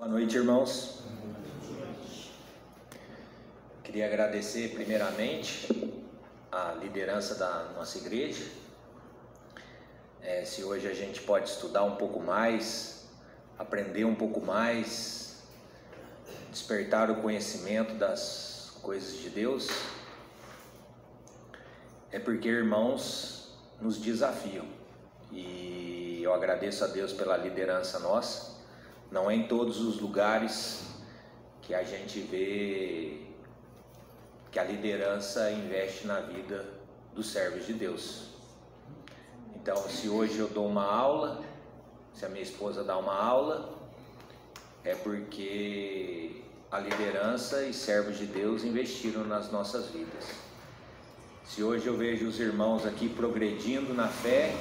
Boa noite, irmãos. Queria agradecer primeiramente a liderança da nossa igreja. Se hoje a gente pode estudar um pouco mais, aprender um pouco mais, despertar o conhecimento das coisas de Deus, é porque irmãos nos desafiam. E eu agradeço a Deus pela liderança nossa. Não é em todos os lugares que a gente vê que a liderança investe na vida dos servos de Deus. Então, se hoje eu dou uma aula, se a minha esposa dá uma aula, é porque a liderança e servos de Deus investiram nas nossas vidas. Se hoje eu vejo os irmãos aqui progredindo na fé,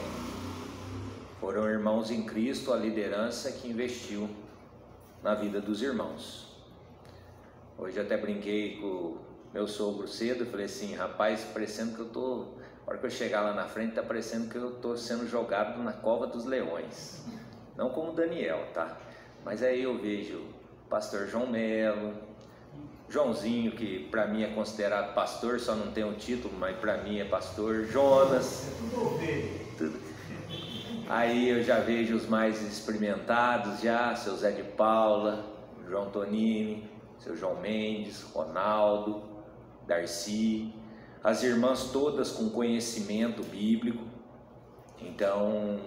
foram irmãos em Cristo, a liderança que investiu na vida dos irmãos. Hoje eu até brinquei com o meu sogro cedo, falei assim, rapaz, parecendo que eu tô, a hora que eu chegar lá na frente, tá parecendo que eu tô sendo jogado na cova dos leões. Não como Daniel, tá? Mas aí eu vejo o pastor João Melo, Joãozinho, que para mim é considerado pastor, só não tem o título, mas para mim é pastor, Jonas, tudo. Aí eu já vejo os mais experimentados já, seu Zé de Paula, João Tonini, seu João Mendes, Ronaldo, Darcy, as irmãs todas com conhecimento bíblico. Então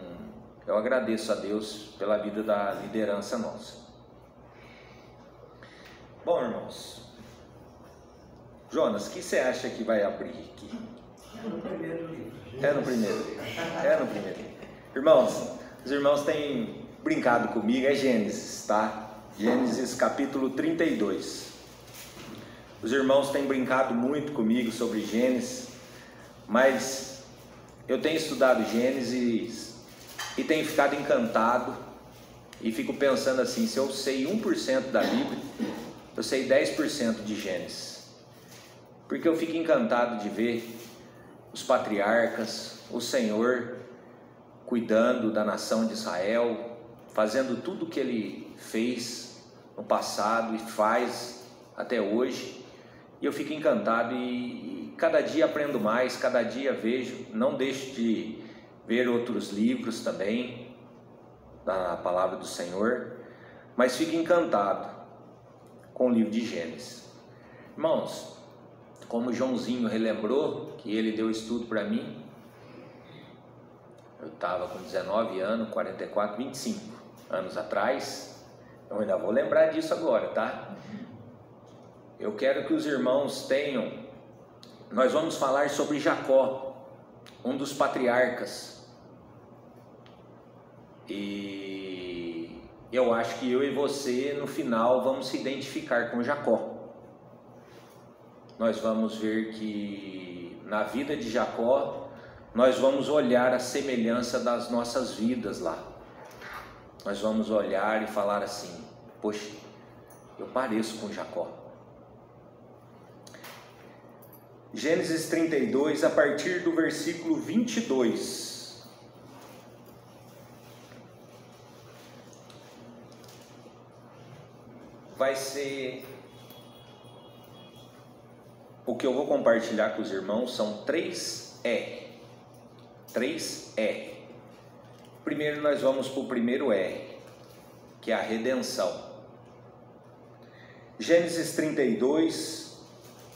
eu agradeço a Deus pela vida da liderança nossa. Bom, irmãos, Jonas, o que você acha que vai abrir aqui? É no primeiro livro. É no primeiro livro. Irmãos, os irmãos têm brincado comigo, é Gênesis, tá? Gênesis capítulo 32. Os irmãos têm brincado muito comigo sobre Gênesis, mas eu tenho estudado Gênesis e tenho ficado encantado e fico pensando assim, se eu sei 1% da Bíblia, eu sei 10% de Gênesis. Porque eu fico encantado de ver os patriarcas, o Senhor cuidando da nação de Israel, fazendo tudo o que Ele fez no passado e faz até hoje. E eu fico encantado e cada dia aprendo mais, cada dia vejo, não deixo de ver outros livros também da palavra do Senhor, mas fico encantado com o livro de Gênesis. Irmãos, como o Joãozinho relembrou, que ele deu estudo para mim, eu estava com 19 anos, 44, 25 anos atrás, eu ainda vou lembrar disso agora, tá? Eu quero que os irmãos tenham, nós vamos falar sobre Jacó, um dos patriarcas, e eu acho que eu e você no final vamos se identificar com Jacó. Nós vamos ver que na vida de Jacó nós vamos olhar a semelhança das nossas vidas lá. Nós vamos olhar e falar assim, poxa, eu pareço com Jacó. Gênesis 32, a partir do versículo 22. Vai ser... O que eu vou compartilhar com os irmãos são 3 R. Primeiro nós vamos para o primeiro R, que é a redenção. Gênesis 32,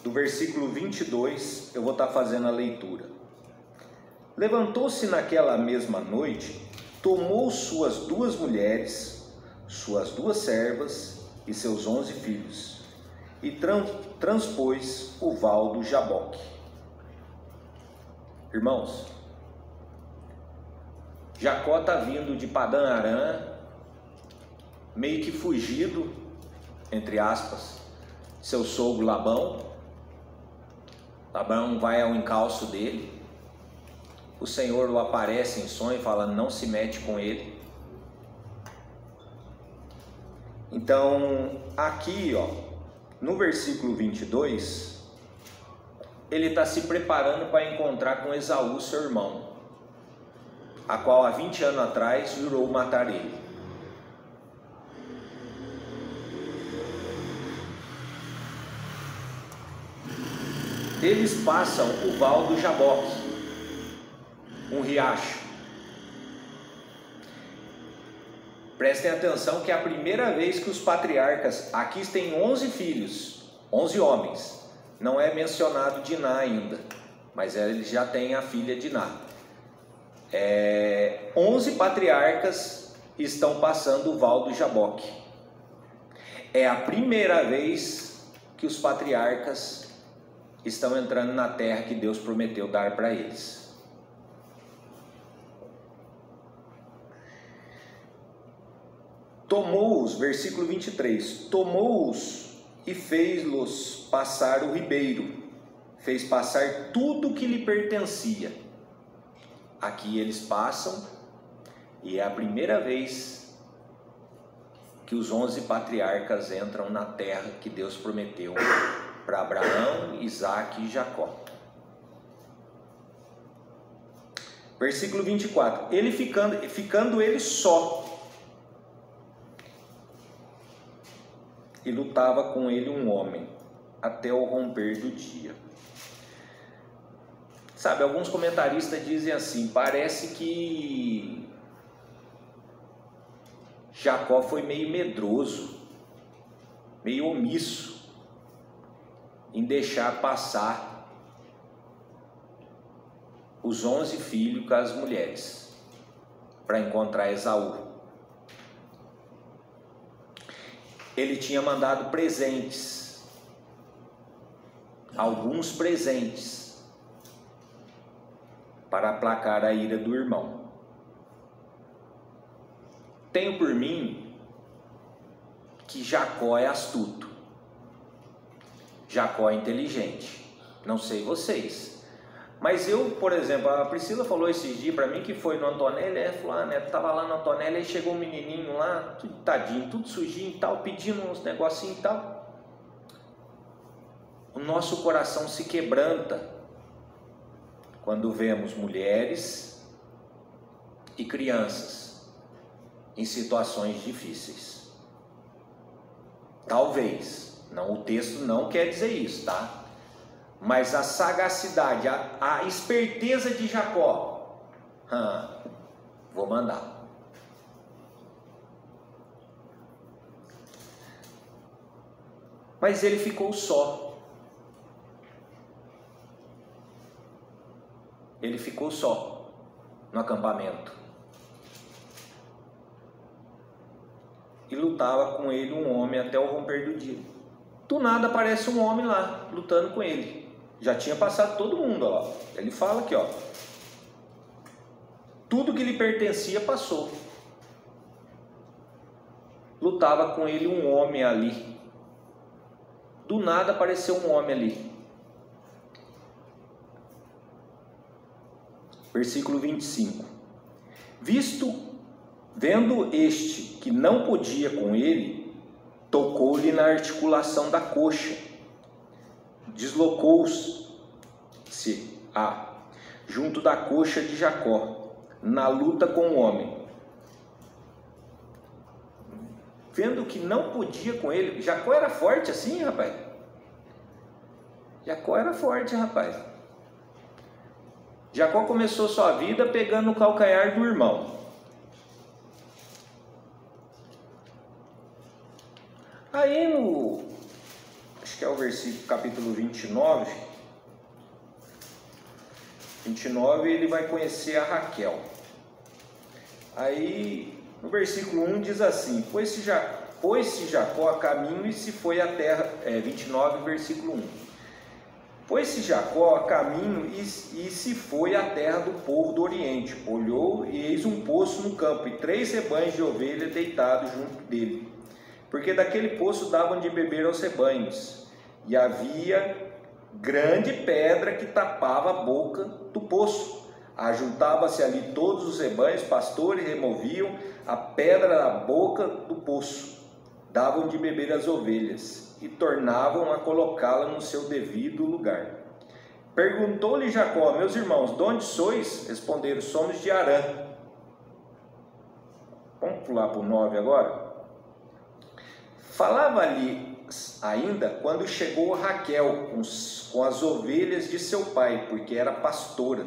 do versículo 22, eu vou estar fazendo a leitura. Levantou-se naquela mesma noite, tomou suas 2 mulheres, suas 2 servas e seus 11 filhos, e transpôs o val do Jaboque. Irmãos, Jacó está vindo de Padã Arã, meio que fugido, entre aspas, seu sogro Labão. Labão vai ao encalço dele, o Senhor o aparece em sonho, fala, não se mete com ele. Então, aqui, ó, no versículo 22, ele está se preparando para encontrar com Esaú, seu irmão, a qual há 20 anos atrás jurou matar ele. eles passam o val do Jaboque, um riacho. Prestem atenção que é a primeira vez que os patriarcas, aqui têm 11 filhos, 11 homens, não é mencionado Diná ainda, mas eles já têm a filha Diná. 11 patriarcas estão passando o val do Jaboque. É a primeira vez que os patriarcas estão entrando na terra que Deus prometeu dar para eles. Tomou-os, versículo 23, tomou-os e fez-los passar o ribeiro, fez passar tudo que lhe pertencia. Aqui eles passam, e é a primeira vez que os 11 patriarcas entram na terra que Deus prometeu para Abraão, Isaque e Jacó. Versículo 24, ele ficando ele só, e lutava com ele um homem, até o romper do dia. Sabe, alguns comentaristas dizem assim, parece que Jacó foi meio medroso, meio omisso, em deixar passar os 11 filhos com as mulheres, para encontrar Esaú. Ele tinha mandado presentes, alguns presentes, para aplacar a ira do irmão. Tenho por mim que Jacó é astuto, Jacó é inteligente, não sei vocês, mas eu, por exemplo, a Priscila falou esses dias para mim que foi no Antonelli, falou, né, estava lá no Antonelli, aí chegou um menininho lá, tudo tadinho, tudo sujinho e tal, pedindo uns negocinhos e tal. O nosso coração se quebranta quando vemos mulheres e crianças em situações difíceis. Talvez, não, o texto não quer dizer isso, tá? Mas a sagacidade, a esperteza de Jacó, vou mandar. Mas ele ficou só. Ele ficou só no acampamento. E lutava com ele um homem até o romper do dia. Do nada aparece um homem lá, lutando com ele. Já tinha passado todo mundo, ó. Ele fala aqui, ó. Tudo que lhe pertencia passou. Lutava com ele um homem ali. Do nada apareceu um homem ali. Versículo 25. Vendo este que não podia com ele, tocou-lhe na articulação da coxa. Deslocou-se junto da coxa de Jacó, na luta com o homem. Vendo que não podia com ele, Jacó era forte assim, rapaz. Jacó era forte, rapaz. Jacó começou sua vida pegando o calcanhar do irmão. Aí acho que é o versículo, capítulo 29, ele vai conhecer a Raquel. Aí, no versículo 1 diz assim, pôs-se Jacó a caminho e se foi à terra, 29, versículo 1. Pôs-se Jacó a caminho e se foi à terra do povo do Oriente. Olhou e eis um poço no campo e 3 rebanhos de ovelha deitados junto dele. Porque daquele poço davam de beber aos rebanhos, e havia grande pedra que tapava a boca do poço. Ajuntava-se ali todos os rebanhos, pastores removiam a pedra da boca do poço, davam de beber às ovelhas, e tornavam a colocá-la no seu devido lugar. Perguntou-lhe Jacó, meus irmãos, de onde sois? Responderam, somos de Harã. Vamos pular para o 9 agora? Falava-lhe ainda quando chegou Raquel com as ovelhas de seu pai, porque era pastora.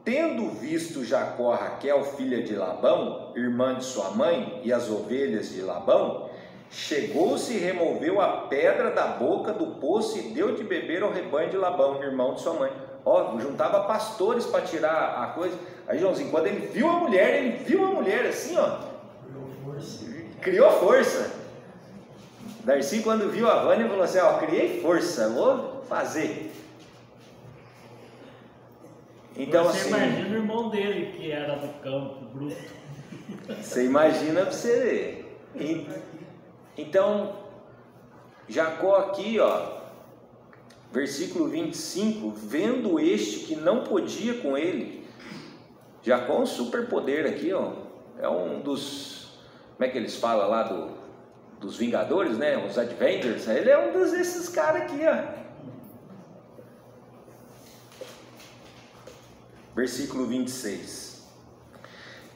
Tendo visto Jacó a Raquel, filha de Labão, irmã de sua mãe, e as ovelhas de Labão, chegou-se e removeu a pedra da boca do poço e deu de beber ao rebanho de Labão, irmão de sua mãe. Ó, juntava pastores para tirar a coisa. Aí Joãozinho, quando ele viu a mulher assim, ó, criou força. Darcy, quando viu a Vânia, falou assim, ó, criei força, vou fazer. Então, você assim, imagina o irmão dele, que era do campo, bruto. Você imagina para você ver. Então, Jacó aqui, ó, versículo 25, vendo este que não podia com ele. Jacó é um superpoder aqui, ó, é um dos, como é que eles falam lá dos Vingadores, né, os Avengers, ele é um desses caras aqui, ó. Versículo 26,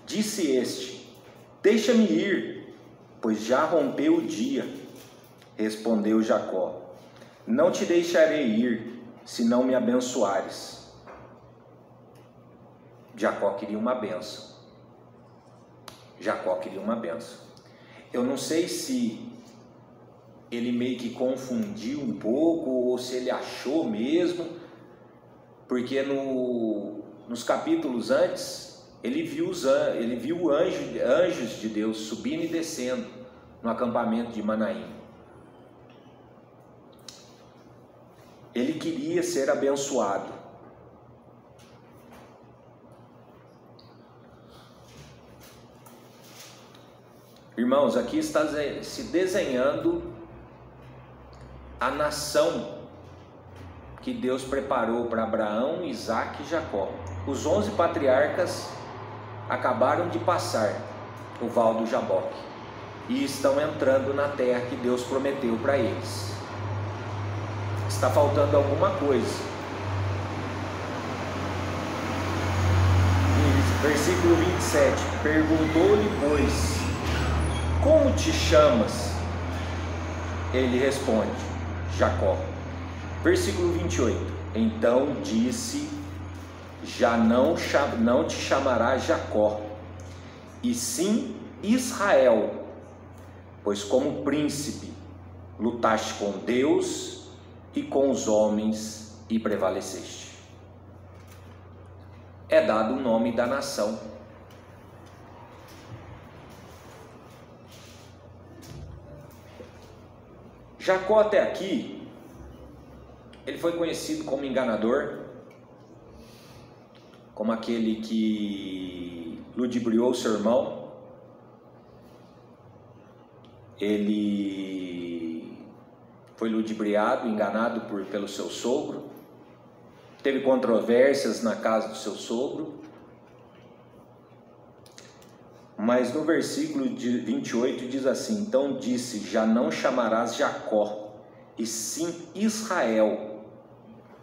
disse este, deixa-me ir, pois já rompeu o dia. Respondeu Jacó, não te deixarei ir, se não me abençoares. Jacó queria uma bênção. Jacó queria uma bênção. Eu não sei se ele meio que confundiu um pouco, ou se ele achou mesmo, porque nos capítulos antes, ele viu anjos de Deus subindo e descendo no acampamento de Manaim. Ele queria ser abençoado. Irmãos, aqui está se desenhando a nação que Deus preparou para Abraão, Isaque e Jacó. Os 11 patriarcas acabaram de passar o Val do Jaboque e estão entrando na terra que Deus prometeu para eles. Está faltando alguma coisa. Versículo 27, perguntou-lhe, pois, como te chamas? Ele responde, Jacó. Versículo 28, então disse, já não te chamará Jacó, e sim Israel, pois como príncipe lutaste com Deus e com os homens e prevaleceste. É dado o nome da nação. Jacó até aqui, ele foi conhecido como enganador, como aquele que ludibriou seu irmão. Ele foi ludibriado, enganado pelo seu sogro, teve controvérsias na casa do seu sogro, mas no versículo 28 diz assim, então disse, já não chamarás Jacó, e sim Israel,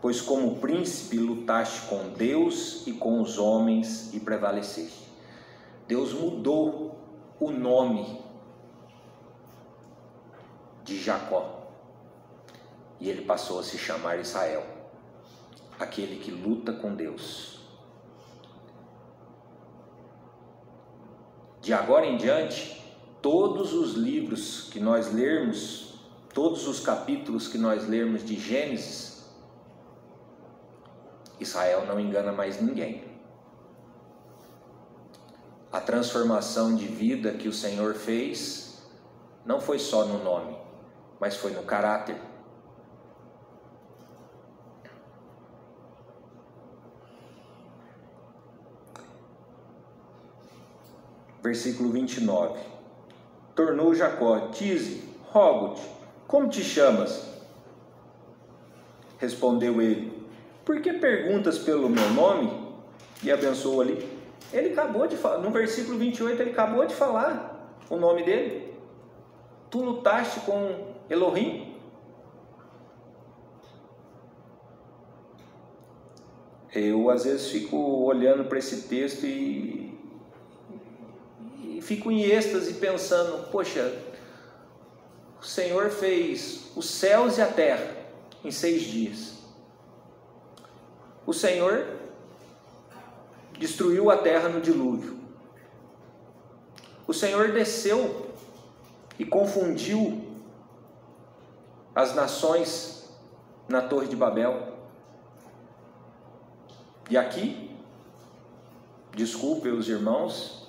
pois como príncipe lutaste com Deus e com os homens e prevaleceste. Deus mudou o nome de Jacó e ele passou a se chamar Israel, aquele que luta com Deus. De agora em diante, todos os livros que nós lermos, todos os capítulos que nós lermos de Gênesis, Israel não engana mais ninguém. A transformação de vida que o Senhor fez não foi só no nome, mas foi no caráter. Versículo 29. Tornou Jacó, dize, rogo-te, como te chamas? Respondeu ele, por que perguntas pelo meu nome? E abençoou ali. Ele acabou de falar, no versículo 28, ele acabou de falar o nome dele. Tu lutaste com Elohim? Eu às vezes fico olhando para esse texto e fico em êxtase pensando, poxa, O Senhor fez os céus e a terra em 6 dias. O Senhor destruiu a terra no dilúvio. O Senhor desceu e confundiu as nações na Torre de Babel. E aqui, desculpem os irmãos,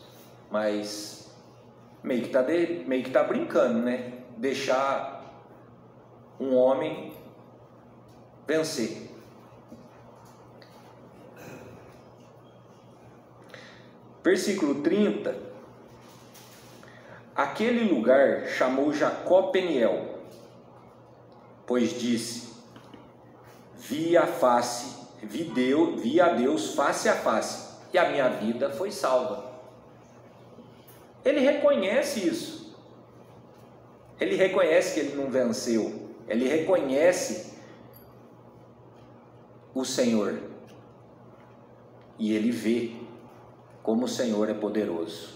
mas meio que tá brincando, né? Deixar um homem vencer. Versículo 30. Aquele lugar chamou Jacó Peniel, pois disse: vi a Deus face a face, e a minha vida foi salva. Ele reconhece isso. Ele reconhece que ele não venceu. Ele reconhece o Senhor. E ele vê como o Senhor é poderoso.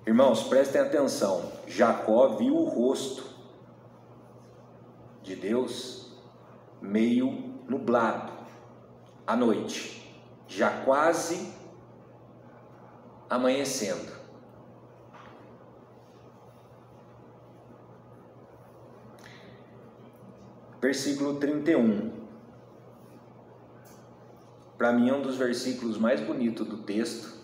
Irmãos, prestem atenção. Jacó viu o rosto de Deus meio nublado à noite, já quase amanhecendo. Versículo 31. Para mim é um dos versículos mais bonitos do texto.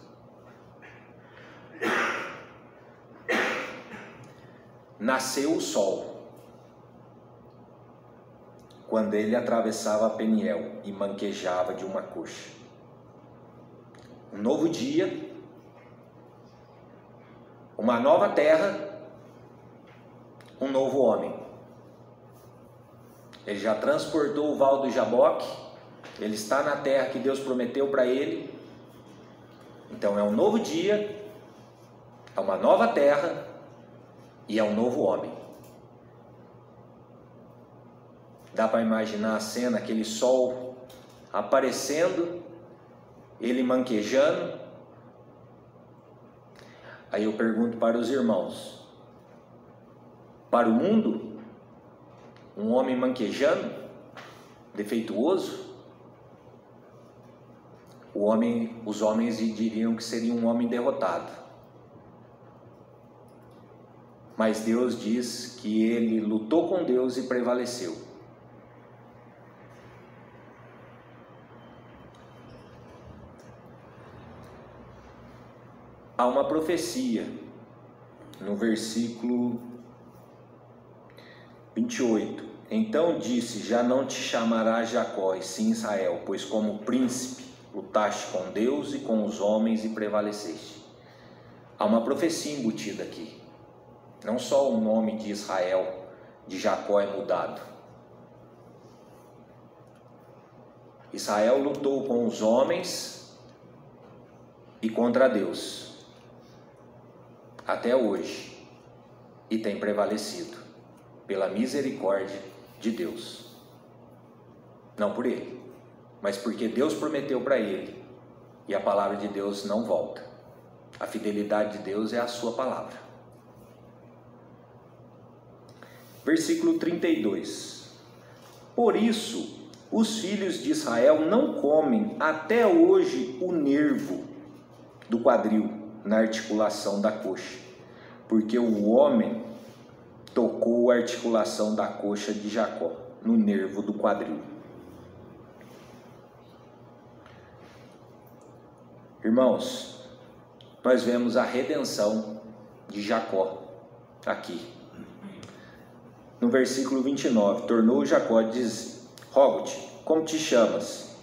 Nasceu o sol quando ele atravessava Peniel e manquejava de uma coxa. Um novo dia, uma nova terra, um novo homem. Ele já transportou o val do Jaboque, ele está na terra que Deus prometeu para ele. Então é um novo dia, é uma nova terra e é um novo homem. Dá para imaginar a cena, aquele sol aparecendo, ele manquejando. Aí eu pergunto para os irmãos: para o mundo, um homem manquejando, defeituoso, os homens diriam que seria um homem derrotado. Mas Deus diz que ele lutou com Deus e prevaleceu. Há uma profecia no versículo 28. Então disse: já não te chamarás Jacó, e sim Israel, pois como príncipe lutaste com Deus e com os homens e prevaleceste. Há uma profecia embutida aqui. Não só o nome de Israel, de Jacó, é mudado. Israel lutou com os homens e contra Deus até hoje, e tem prevalecido pela misericórdia de Deus. Não por ele, mas porque Deus prometeu para ele, e a palavra de Deus não volta. A fidelidade de Deus é a sua palavra. Versículo 32. Por isso, os filhos de Israel não comem até hoje o nervo do quadril na articulação da coxa, porque o homem tocou a articulação da coxa de Jacó, no nervo do quadril. Irmãos, nós vemos a redenção de Jacó aqui. No versículo 29, tornou Jacó e diz: rogo-te, como te chamas?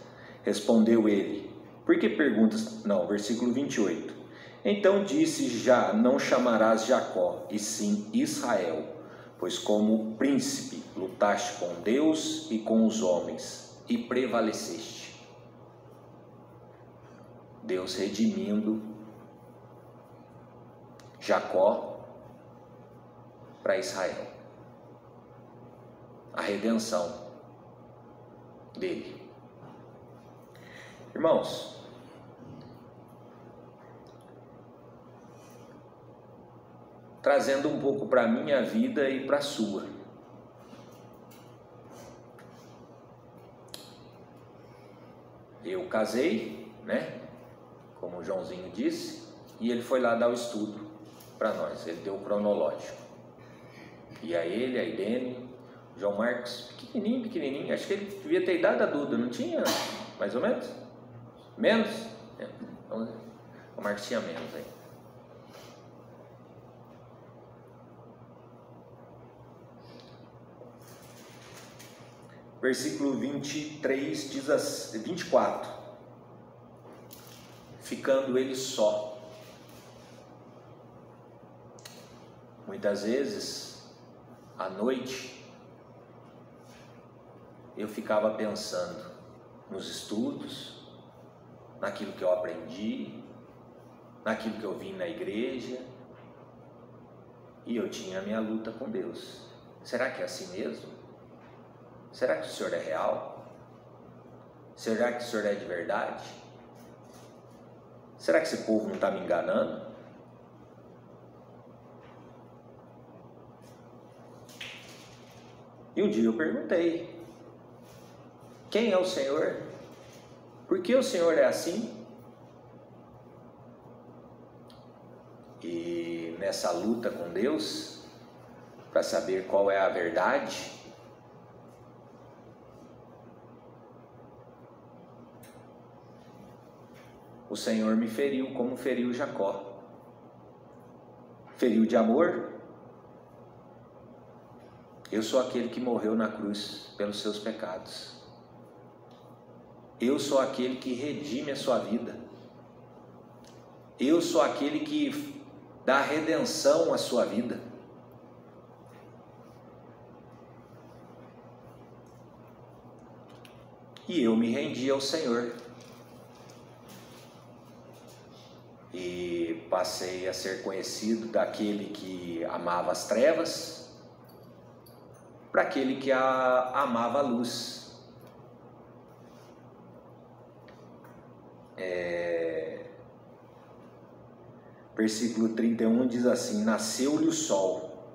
Respondeu ele: por que perguntas? Não, versículo 28. Então disse: já não chamarás Jacó, e sim Israel, pois como príncipe lutaste com Deus e com os homens, e prevaleceste. Deus redimindo Jacó para Israel. A redenção dele. Irmãos, trazendo um pouco para a minha vida e para a sua. Eu casei, né? Como o Joãozinho disse, e ele foi lá dar o estudo para nós, ele deu o cronológico. E a ele, a Irene, João Marcos, pequenininho, acho que ele devia ter idade da Duda, não tinha? Mais ou menos? Menos? É. Então, o Marcos tinha menos aí. Versículo 23 diz assim, 24. Ficando ele só. Muitas vezes, à noite, eu ficava pensando nos estudos, naquilo que eu aprendi, naquilo que eu vi na igreja, e eu tinha a minha luta com Deus. Será que é assim mesmo? Será que o Senhor é real? Será que o Senhor é de verdade? Será que esse povo não está me enganando? E um dia eu perguntei: quem é o Senhor? Por que o Senhor é assim? E nessa luta com Deus, para saber qual é a verdade, o Senhor me feriu como feriu Jacó. Feriu de amor. Eu sou aquele que morreu na cruz pelos seus pecados. Eu sou aquele que redime a sua vida. Eu sou aquele que dá redenção à sua vida. E eu me rendi ao Senhor. E passei a ser conhecido daquele que amava as trevas para aquele que amava a luz. Versículo 31 diz assim: nasceu-lhe o sol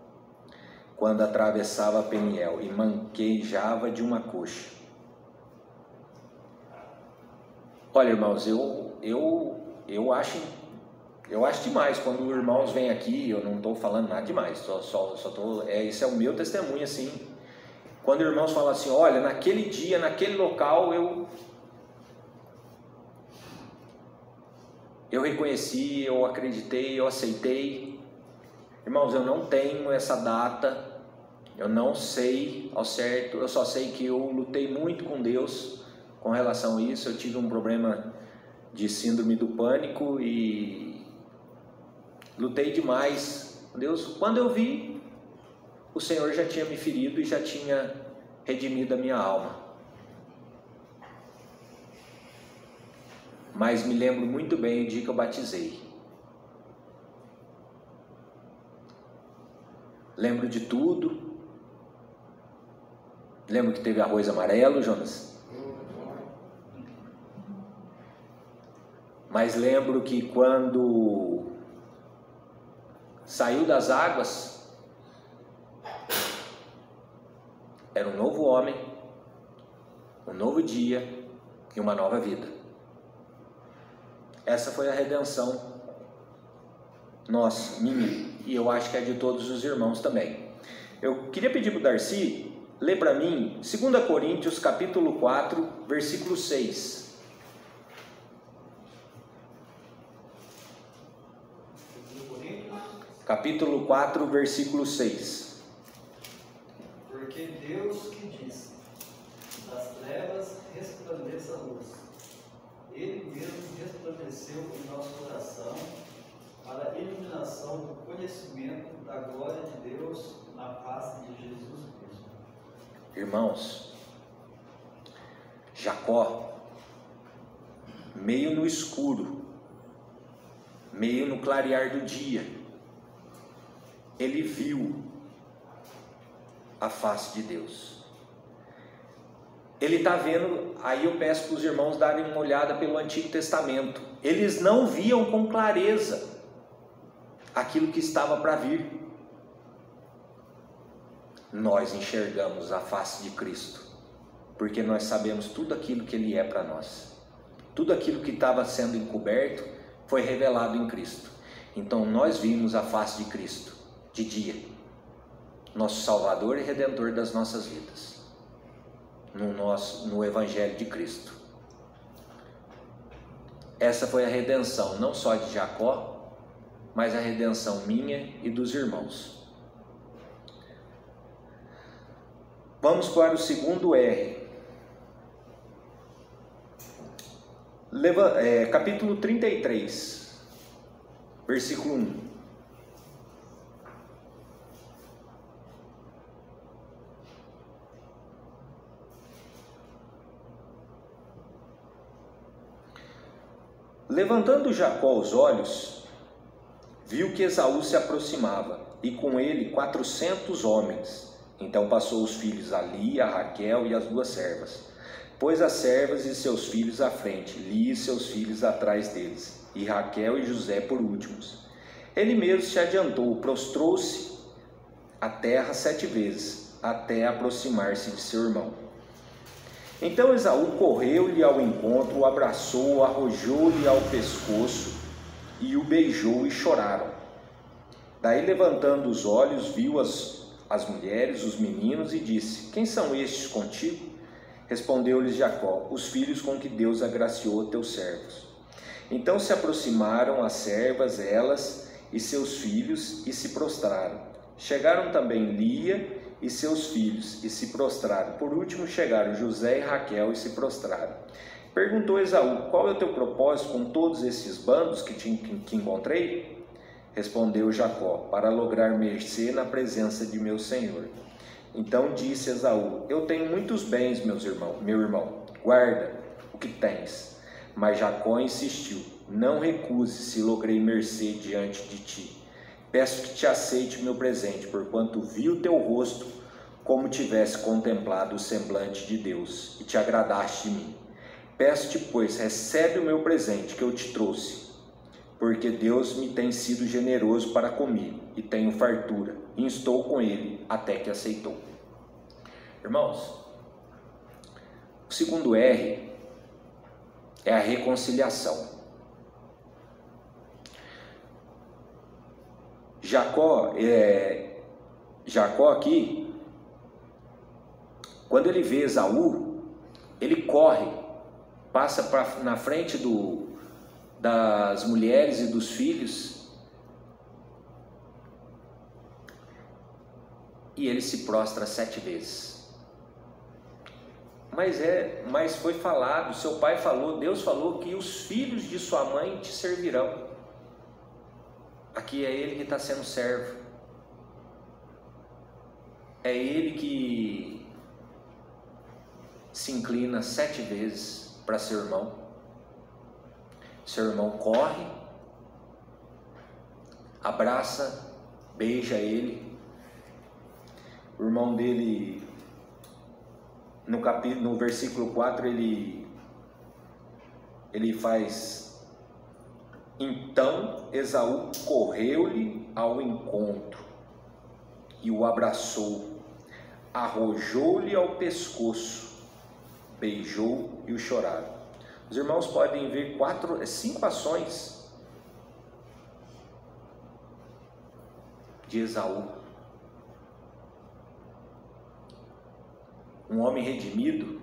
quando atravessava Peniel e manquejava de uma coxa. Olha, irmãos, eu acho demais quando os irmãos vêm aqui. Eu não estou falando nada demais, esse é o meu testemunho assim. Quando os irmãos falam assim: olha, naquele dia, naquele local eu reconheci, eu acreditei, eu aceitei. Irmãos, eu não tenho essa data, eu não sei ao certo, eu só sei que eu lutei muito com Deus com relação a isso. Eu tive um problema de síndrome do pânico e lutei demais com Deus. Quando eu vi, o Senhor já tinha me ferido e já tinha redimido a minha alma. Mas me lembro muito bem o dia que eu batizei. Lembro de tudo. Lembro que teve arroz amarelo, Jonas. Mas lembro que quando saiu das águas, era um novo homem, um novo dia e uma nova vida. Essa foi a redenção nossa, minha, e eu acho que é de todos os irmãos também. Eu queria pedir para o Darcy ler para mim 2 Coríntios capítulo 4, versículo 6. Capítulo 4, versículo 6. Porque Deus que disse: das trevas resplandeça a luz. Ele mesmo resplandeceu em nosso coração para a iluminação do conhecimento da glória de Deus na face de Jesus Cristo. Irmãos, Jacó, meio no escuro, meio no clarear do dia, ele viu a face de Deus. Ele está vendo, aí eu peço para os irmãos darem uma olhada pelo Antigo Testamento. Eles não viam com clareza aquilo que estava para vir. nós enxergamos a face de Cristo, porque nós sabemos tudo aquilo que Ele é para nós. Tudo aquilo que estava sendo encoberto foi revelado em Cristo. Então nós vimos a face de Cristo de dia, nosso Salvador e Redentor das nossas vidas, no Evangelho de Cristo. Essa foi a redenção, não só de Jacó, mas a redenção minha e dos irmãos. Vamos para o segundo R. Capítulo 33, versículo 1. Levantando Jacó os olhos, viu que Esaú se aproximava, e com ele 400 homens. Então passou os filhos a Lia, a Raquel e as 2 servas. Pôs as servas e seus filhos à frente, Lia e seus filhos atrás deles, e Raquel e José por últimos. Ele mesmo se adiantou, prostrou-se à terra 7 vezes, até aproximar-se de seu irmão. Então Esaú correu-lhe ao encontro, o abraçou, arrojou-lhe ao pescoço e o beijou, e choraram. Daí, levantando os olhos, viu as mulheres, os meninos, e disse: quem são estes contigo? Respondeu-lhes Jacó: os filhos com que Deus agraciou teus servos. Então se aproximaram as servas, elas e seus filhos, e se prostraram. Chegaram também Lia e seus filhos, e se prostraram. Por último chegaram José e Raquel, e se prostraram. Perguntou Esaú: qual é o teu propósito com todos esses bandos que encontrei? Respondeu Jacó: para lograr mercê na presença de meu senhor. Então disse Esaú: eu tenho muitos bens, meu irmão, guarda o que tens. Mas Jacó insistiu: não recuse, se logrei mercê diante de ti. Peço que te aceite meu presente, porquanto vi o teu rosto como tivesse contemplado o semblante de Deus, e te agradaste de mim. Peço-te, pois, recebe o meu presente que eu te trouxe, porque Deus me tem sido generoso para comigo, e tenho fartura, e estou com ele até que aceitou. Irmãos, o segundo R é a reconciliação. Jacó aqui, quando ele vê Esaú, ele corre, passa na frente das mulheres e dos filhos, e ele se prostra 7 vezes. Mas foi falado, seu pai falou, Deus falou que os filhos de sua mãe te servirão. Aqui é ele que está sendo servo. É ele que se inclina 7 vezes para seu irmão. Seu irmão corre, abraça, beija ele. O irmão dele, no versículo 4, ele faz: então Esaú correu-lhe ao encontro e o abraçou, arrojou-lhe ao pescoço, beijou e o choraram. Os irmãos podem ver 5 ações de Esaú. Um homem redimido,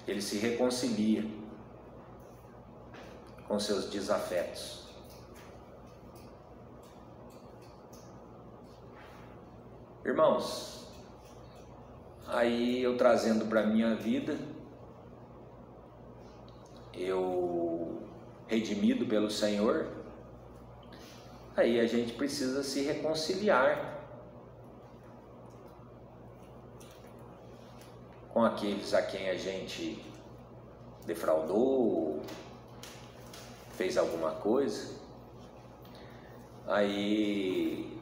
ele se reconcilia com seus desafetos. Irmãos, aí eu trazendo para a minha vida, eu redimido pelo Senhor, aí a gente precisa se reconciliar com aqueles a quem a gente defraudou, fez alguma coisa. Aí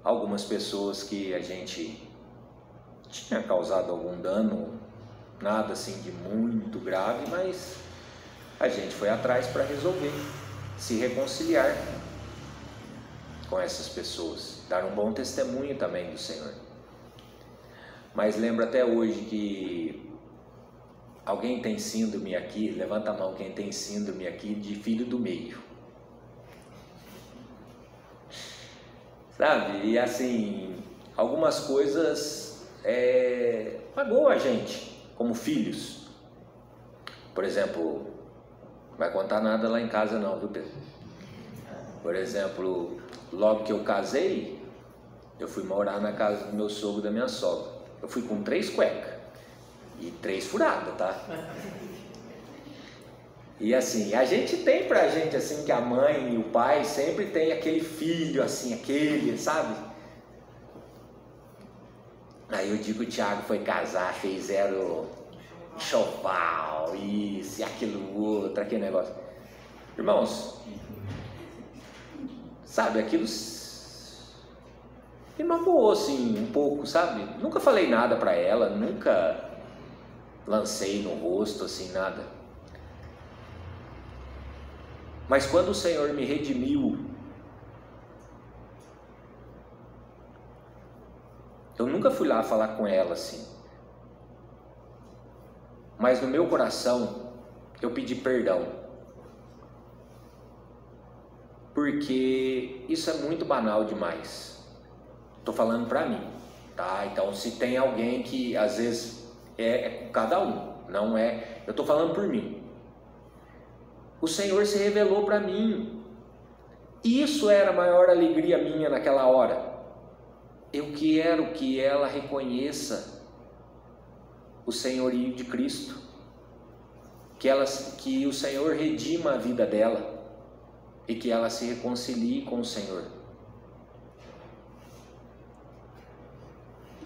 algumas pessoas que a gente tinha causado algum dano, nada assim de muito grave, mas a gente foi atrás para resolver, se reconciliar. com essas pessoas, dar um bom testemunho também do Senhor. Mas lembro até hoje que alguém tem síndrome aqui, levanta a mão quem tem síndrome aqui de filho do meio. Sabe? E assim, algumas coisas pagou a gente como filhos. Por exemplo, não vai contar nada lá em casa não, viu Pedro? Por exemplo, logo que eu casei, eu fui morar na casa do meu sogro e da minha sogra. Eu fui com 3 cuecas e 3 furadas, tá? E assim, a gente tem pra gente assim que a mãe e o pai sempre tem aquele filho assim, aquele, sabe? Aí eu digo, o Thiago foi casar, fizeram enxoval, isso e aquilo outro, aquele negócio. Irmãos, sabe, aquilo me magoou assim um pouco, sabe? Nunca falei nada pra ela, nunca lancei no rosto assim, nada. Mas quando o Senhor me redimiu, eu nunca fui lá falar com ela assim. Mas no meu coração, eu pedi perdão. Porque isso é muito banal demais. Estou falando para mim, tá? Então se tem alguém que às vezes é com cada um, não é... Eu estou falando por mim. O Senhor se revelou para mim. Isso era a maior alegria minha naquela hora. Eu quero que ela reconheça o senhorio de Cristo, que o Senhor redima a vida dela e que ela se reconcilie com o Senhor.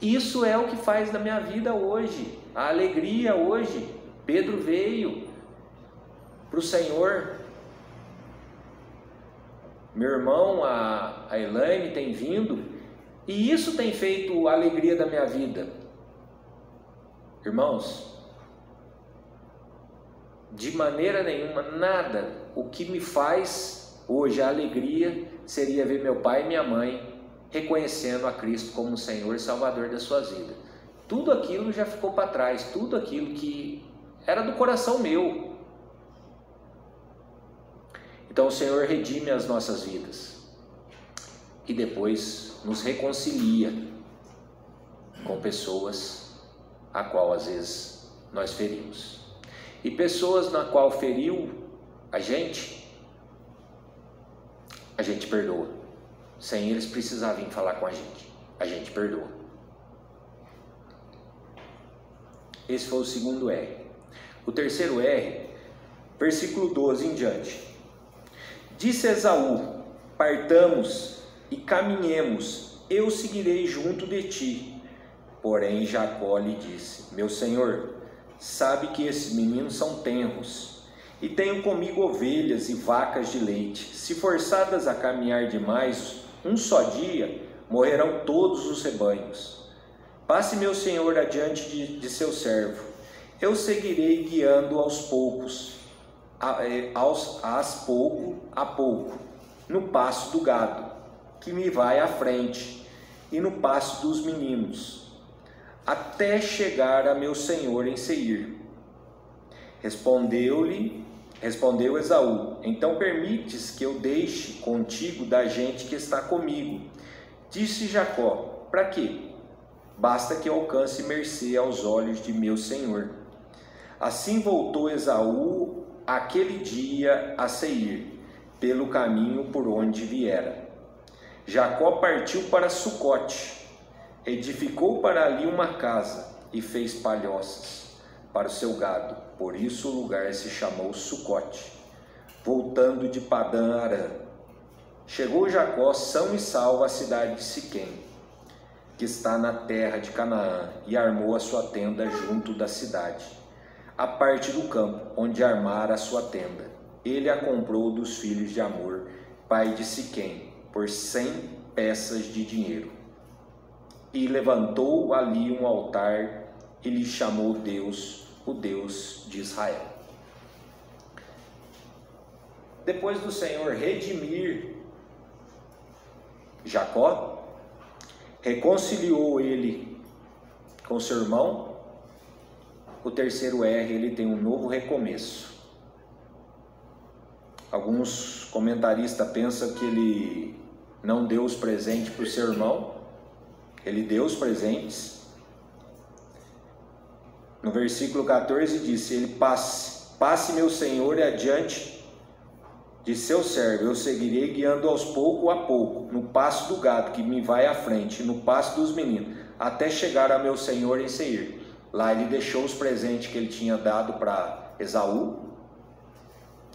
Isso é o que faz da minha vida hoje, a alegria hoje. Pedro veio para o Senhor, meu irmão, a Elaine tem vindo, e isso tem feito a alegria da minha vida. Irmãos, de maneira nenhuma, nada, o que me faz hoje a alegria seria ver meu pai e minha mãe reconhecendo a Cristo como Senhor e Salvador das suas vidas. Tudo aquilo já ficou para trás, tudo aquilo que era do coração meu. Então o Senhor redime as nossas vidas e depois nos reconcilia com pessoas a qual às vezes nós ferimos. E pessoas na qual feriu a gente perdoa. Sem eles precisar vir falar com a gente perdoa. Esse foi o segundo R. O terceiro R, versículo 12 em diante. Disse Esaú: partamos e caminhemos, eu seguirei junto de ti. Porém Jacó lhe disse: meu senhor, sabe que esses meninos são tenros, e tenho comigo ovelhas e vacas de leite. Se forçadas a caminhar demais um só dia, morrerão todos os rebanhos. Passe meu senhor adiante de seu servo, eu seguirei guiando aos poucos, pouco a pouco, no passo do gado, que me vai à frente, e no passo dos meninos, até chegar a meu senhor em Seir. Respondeu Esaú: então permites que eu deixe contigo da gente que está comigo? Disse Jacó: para quê? Basta que eu alcance mercê aos olhos de meu senhor. Assim voltou Esaú aquele dia a Seir, pelo caminho por onde viera. Jacó partiu para Sucote, edificou para ali uma casa e fez palhoças para o seu gado. Por isso o lugar se chamou Sucote. Voltando de Padã Arã, chegou Jacó são e salvo à cidade de Siquém, que está na terra de Canaã, e armou a sua tenda junto da cidade, a parte do campo onde armara a sua tenda. Ele a comprou dos filhos de Amor, pai de Siquém, por 100 peças de dinheiro. E levantou ali um altar e lhe chamou Deus, o Deus de Israel. Depois do Senhor redimir Jacó, reconciliou ele com seu irmão. O terceiro R, ele tem um novo recomeço. Alguns comentaristas pensam que ele não deu os presentes para o seu irmão. Ele deu os presentes. No versículo 14 disse: ele passe meu senhor adiante de seu servo, eu seguirei guiando aos pouco a pouco, no passo do gado que me vai à frente, no passo dos meninos, até chegar a meu senhor em Seir. Lá ele deixou os presentes que ele tinha dado para Esaú.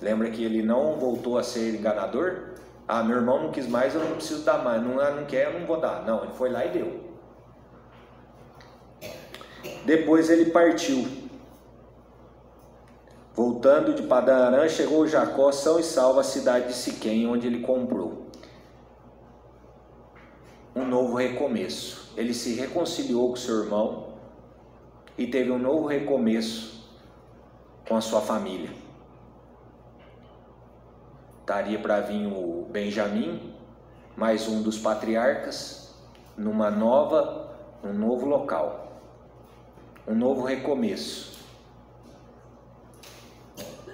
Lembra que ele não voltou a ser enganador? Ah, meu irmão não quis mais, eu não preciso dar mais. Não quer, eu não vou dar. Não, ele foi lá e deu. Depois ele partiu. Voltando de Padã Arã, chegou Jacó são e salvo à cidade de Siquém, onde ele comprou. Um novo recomeço. Ele se reconciliou com seu irmão e teve um novo recomeço com a sua família. Estaria para vir o Benjamim, mais um dos patriarcas, num novo local, um novo recomeço.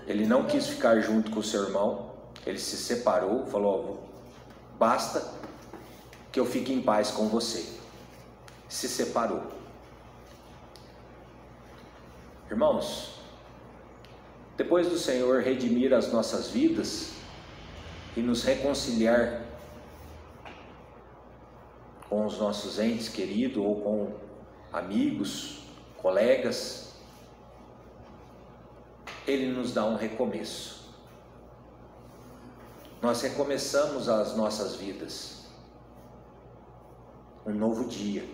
Ele não quis ficar junto com o seu irmão, ele se separou, falou: basta que eu fique em paz com você. Se separou. Irmãos, depois do Senhor redimir as nossas vidas e nos reconciliar com os nossos entes queridos ou com amigos, colegas, Ele nos dá um recomeço. Nós recomeçamos as nossas vidas, um novo dia.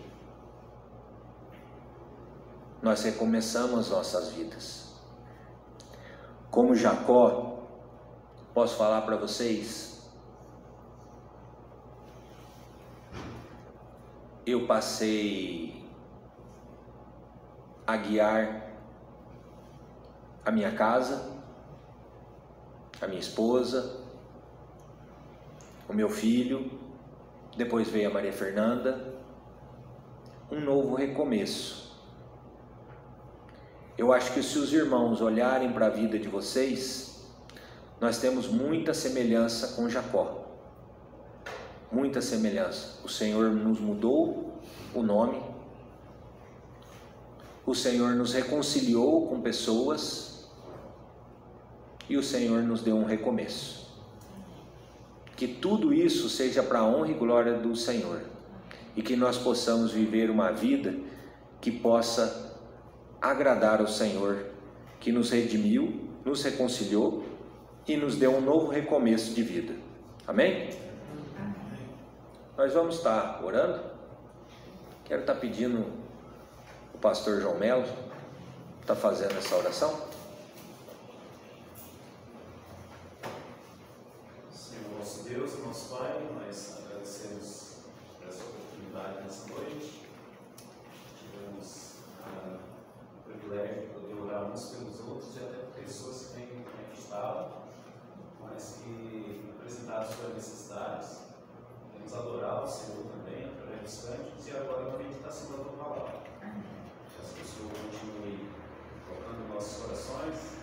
Nós recomeçamos as nossas vidas. Como Jacó, posso falar para vocês, eu passei a guiar a minha casa, a minha esposa, o meu filho, depois veio a Maria Fernanda, um novo recomeço. Eu acho que se os irmãos olharem para a vida de vocês, nós temos muita semelhança com Jacó. Muita semelhança. O Senhor nos mudou o nome. O Senhor nos reconciliou com pessoas. E o Senhor nos deu um recomeço. Que tudo isso seja para a honra e glória do Senhor. E que nós possamos viver uma vida que possa agradar ao Senhor, que nos redimiu, nos reconciliou e nos deu um novo recomeço de vida. Amém? Nós vamos estar orando. Quero estar pedindo o pastor João Melo está fazendo essa oração. Senhor nosso Deus e nosso Pai, nós agradecemos por essa oportunidade nessa noite. Tivemos o privilégio de poder orar uns pelos outros e até por pessoas que têm estado, mas que apresentaram suas necessidades. Queremos adorar o Senhor também através dos cânticos e agora na meditação da tua palavra. Que as pessoas continuem tocando em nossos corações